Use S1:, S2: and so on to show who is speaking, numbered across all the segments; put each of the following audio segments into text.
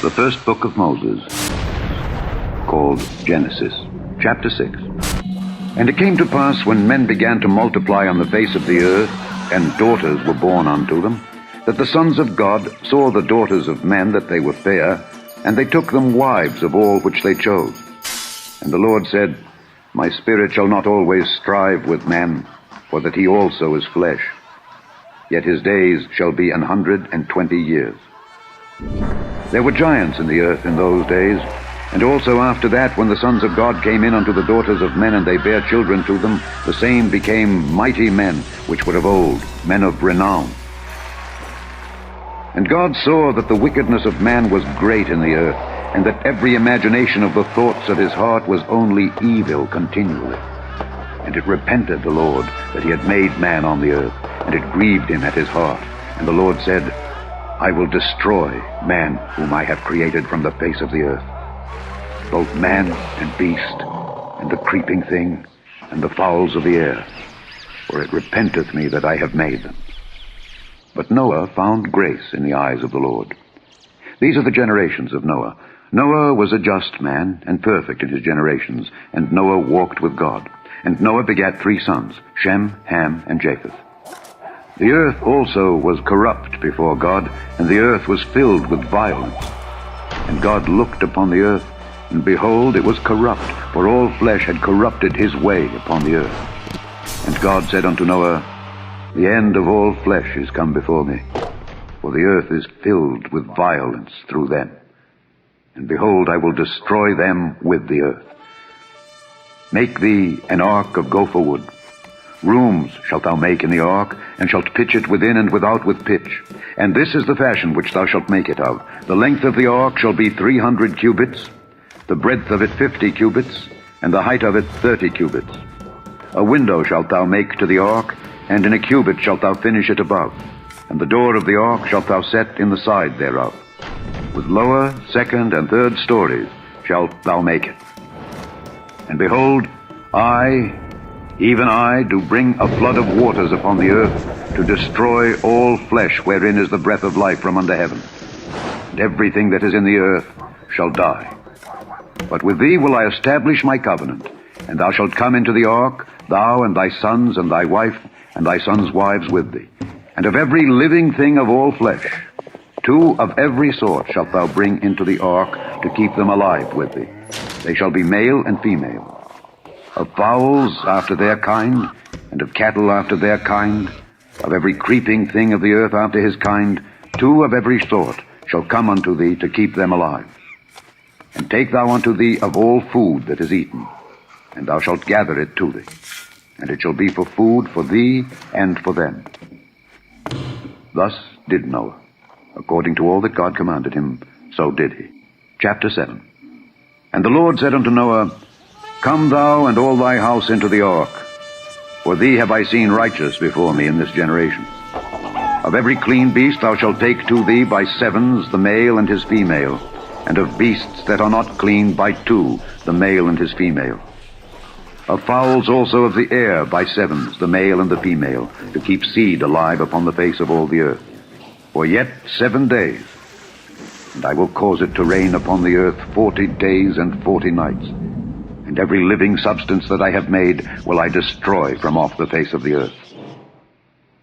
S1: The first book of Moses, called Genesis, chapter 6. And it came to pass, when men began to multiply on the face of the earth, and daughters were born unto them, that the sons of God saw the daughters of men that they were fair, and they took them wives of all which they chose. And the Lord said, My spirit shall not always strive with man, for that he also is flesh. Yet his days shall be 120 years. There were giants in the earth in those days, and also after that, when the sons of God came in unto the daughters of men, and they bare children to them, the same became mighty men, which were of old, men of renown. And God saw that the wickedness of man was great in the earth, and that every imagination of the thoughts of his heart was only evil continually. And it repented the Lord that he had made man on the earth, and it grieved him at his heart. And the Lord said, I will destroy man whom I have created from the face of the earth, both man and beast, and the creeping thing, and the fowls of the air, for it repenteth me that I have made them. But Noah found grace in the eyes of the Lord. These are the generations of Noah. Noah was a just man, and perfect in his generations, and Noah walked with God. And Noah begat 3 sons, Shem, Ham, and Japheth. The earth also was corrupt before God, and the earth was filled with violence. And God looked upon the earth, and behold, it was corrupt, for all flesh had corrupted his way upon the earth. And God said unto Noah, The end of all flesh is come before me, for the earth is filled with violence through them. And behold, I will destroy them with the earth. Make thee an ark of gopher wood. Rooms shalt thou make in the ark, and shalt pitch it within and without with pitch. And this is the fashion which thou shalt make it of. The length of the ark shall be 300 cubits, the breadth of it 50 cubits, and the height of it 30 cubits. A window shalt thou make to the ark, and in a cubit shalt thou finish it above. And the door of the ark shalt thou set in the side thereof. With lower, second, and third stories shalt thou make it. And behold, I, even I, do bring a flood of waters upon the earth, to destroy all flesh wherein is the breath of life from under heaven. And everything that is in the earth shall die. But with thee will I establish my covenant, and thou shalt come into the ark, thou and thy sons and thy wife, and thy sons' wives with thee. And of every living thing of all flesh, 2 of every sort shalt thou bring into the ark, to keep them alive with thee. They shall be male and female. Of fowls after their kind, and of cattle after their kind, of every creeping thing of the earth after his kind, 2 of every sort shall come unto thee, to keep them alive. And take thou unto thee of all food that is eaten, and thou shalt gather it to thee. And it shall be for food for thee and for them. Thus did Noah. According to all that God commanded him, so did he. Chapter 7. And the Lord said unto Noah, Come thou and all thy house into the ark, for thee have I seen righteous before me in this generation. Of every clean beast thou shalt take to thee by 7s the male and his female, and of beasts that are not clean by 2 the male and his female. Of fowls also of the air by 7s the male and the female, to keep seed alive upon the face of all the earth. For yet 7 days, and I will cause it to rain upon the earth 40 days and 40 nights. And every living substance that I have made will I destroy from off the face of the earth.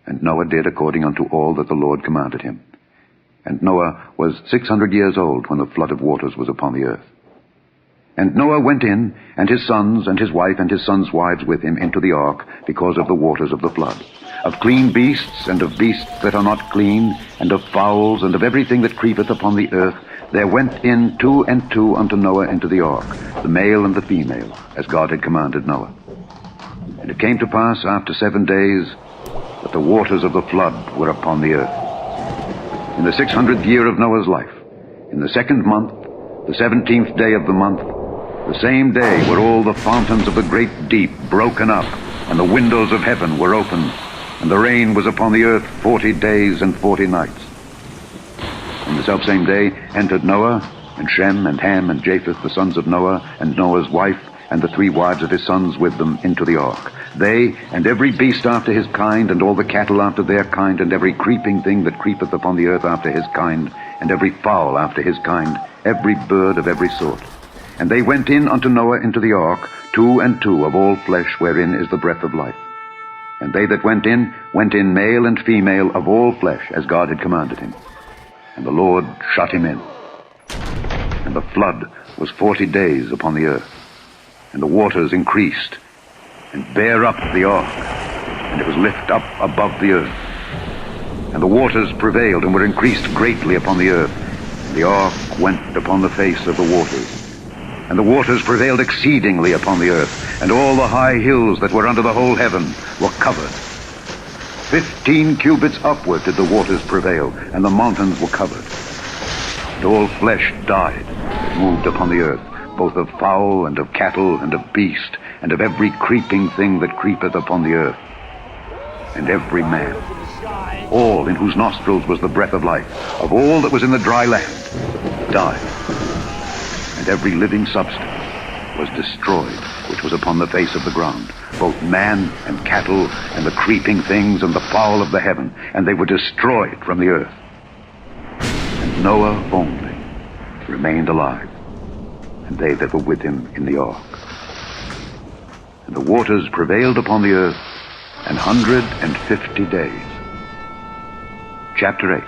S1: And Noah did according unto all that the Lord commanded him. And Noah was 600 years old when the flood of waters was upon the earth. And Noah went in, and his sons, and his wife, and his sons' wives with him into the ark, because of the waters of the flood. Of clean beasts, and of beasts that are not clean, and of fowls, and of everything that creepeth upon the earth, there went in 2 and 2 unto Noah into the ark, the male and the female, as God had commanded Noah. And it came to pass after 7 days, that the waters of the flood were upon the earth. In the 600th year of Noah's life, in the 2nd month, the 17th day of the month, the same day were all the fountains of the great deep broken up, and the windows of heaven were opened, and the rain was upon the earth 40 days and 40 nights. In the selfsame day entered Noah, and Shem, and Ham, and Japheth, the sons of Noah, and Noah's wife, and the 3 wives of his sons with them into the ark. They, and every beast after his kind, and all the cattle after their kind, and every creeping thing that creepeth upon the earth after his kind, and every fowl after his kind, every bird of every sort. And they went in unto Noah into the ark, 2 and 2 of all flesh, wherein is the breath of life. And they that went in male and female of all flesh, as God had commanded him. And the Lord shut him in. And the flood was 40 days upon the earth. And the waters increased, and bare up the ark, and it was lift up above the earth. And the waters prevailed, and were increased greatly upon the earth. And the ark went upon the face of the waters. And the waters prevailed exceedingly upon the earth, and all the high hills that were under the whole heaven were covered. 15 cubits upward did the waters prevail, and the mountains were covered. And all flesh died that moved upon the earth, both of fowl and of cattle and of beast, and of every creeping thing that creepeth upon the earth. And every man, all in whose nostrils was the breath of life, of all that was in the dry land, died. And every living substance was destroyed, which was upon the face of the ground, both man and cattle, and the creeping things, and the fowl of the heaven, and they were destroyed from the earth. And Noah only remained alive, and they that were with him in the ark. And the waters prevailed upon the earth 150 days. Chapter 8.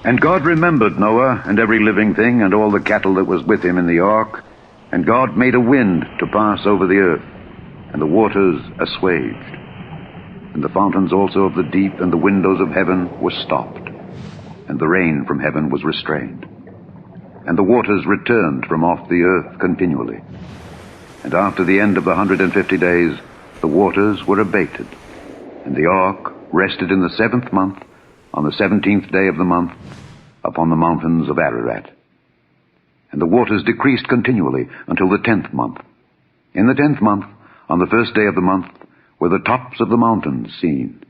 S1: And God remembered Noah, and every living thing, and all the cattle that was with him in the ark. And God made a wind to pass over the earth, and the waters assuaged. And the fountains also of the deep and the windows of heaven were stopped, and the rain from heaven was restrained. And the waters returned from off the earth continually. And after the end of the 150 days, the waters were abated. And the ark rested in the 7th month, on the 17th day of the month, upon the mountains of Ararat. And the waters decreased continually until the 10th month. In the 10th month, on the 1st day of the month, were the tops of the mountains seen.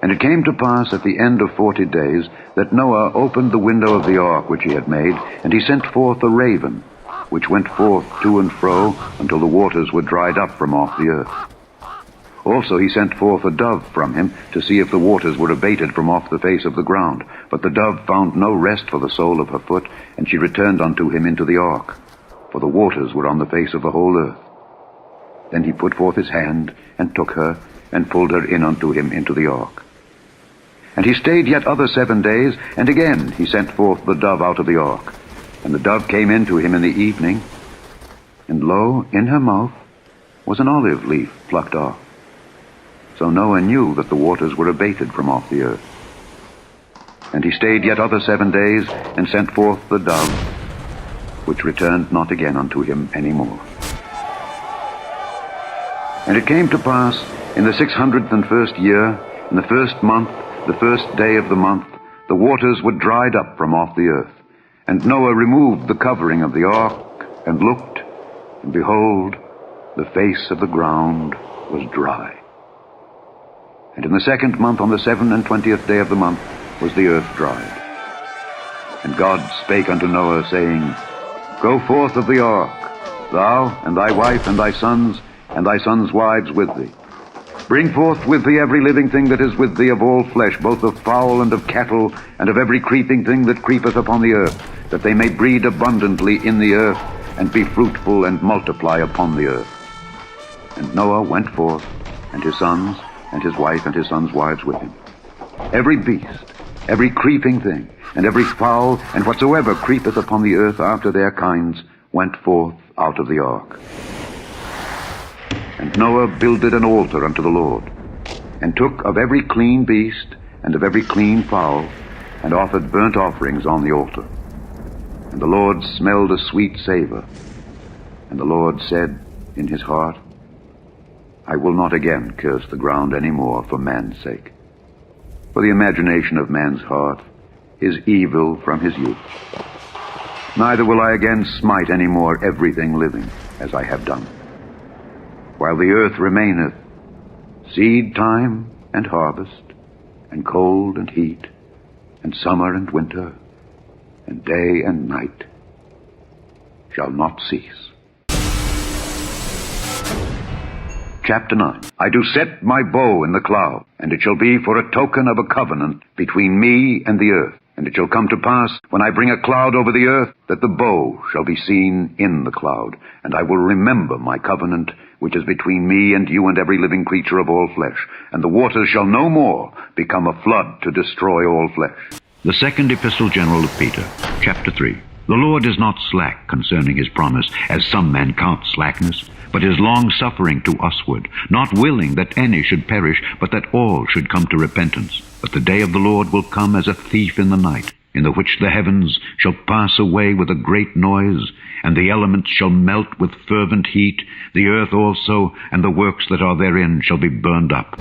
S1: And it came to pass at the end of 40 days that Noah opened the window of the ark which he had made, and he sent forth a raven, which went forth to and fro until the waters were dried up from off the earth. Also he sent forth a dove from him to see if the waters were abated from off the face of the ground. But the dove found no rest for the sole of her foot, and she returned unto him into the ark, for the waters were on the face of the whole earth. Then he put forth his hand, and took her, and pulled her in unto him into the ark. And he stayed yet other 7 days, and again he sent forth the dove out of the ark. And the dove came in to him in the evening, and lo, in her mouth was an olive leaf plucked off. So Noah knew that the waters were abated from off the earth. And he stayed yet other 7 days, and sent forth the dove, which returned not again unto him any more. And it came to pass in the 601st year, in the 1st month, the 1st day of the month, the waters were dried up from off the earth. And Noah removed the covering of the ark, and looked, and behold, the face of the ground was dry. And in the 2nd month, on the 27th day of the month, was the earth dried. And God spake unto Noah, saying, Go forth of the ark, thou, and thy wife, and thy sons wives with thee. Bring forth with thee every living thing that is with thee of all flesh, both of fowl and of cattle, and of every creeping thing that creepeth upon the earth, that they may breed abundantly in the earth, and be fruitful and multiply upon the earth. And Noah went forth, and his sons, and his wife, and his sons' wives with him. Every beast, every creeping thing, and every fowl, and whatsoever creepeth upon the earth after their kinds, went forth out of the ark. And Noah builded an altar unto the Lord, and took of every clean beast, and of every clean fowl, and offered burnt offerings on the altar. And the Lord smelled a sweet savor. And the Lord said in his heart, I will not again curse the ground any more for man's sake. For the imagination of man's heart is evil from his youth. Neither will I again smite any more everything living, as I have done. While the earth remaineth, seed time and harvest, and cold and heat, and summer and winter, and day and night shall not cease. Chapter 9. I do set my bow in the cloud, and it shall be for a token of a covenant between me and the earth. And it shall come to pass, when I bring a cloud over the earth, that the bow shall be seen in the cloud. And I will remember my covenant, which is between me and you and every living creature of all flesh. And the waters shall no more become a flood to destroy all flesh. The second epistle general of Peter, chapter 3. The Lord is not slack concerning his promise, as some men count slackness, but is long-suffering to usward, not willing that any should perish, but that all should come to repentance. But the day of the Lord will come as a thief in the night, in the which the heavens shall pass away with a great noise, and the elements shall melt with fervent heat, the earth also, and the works that are therein shall be burned up.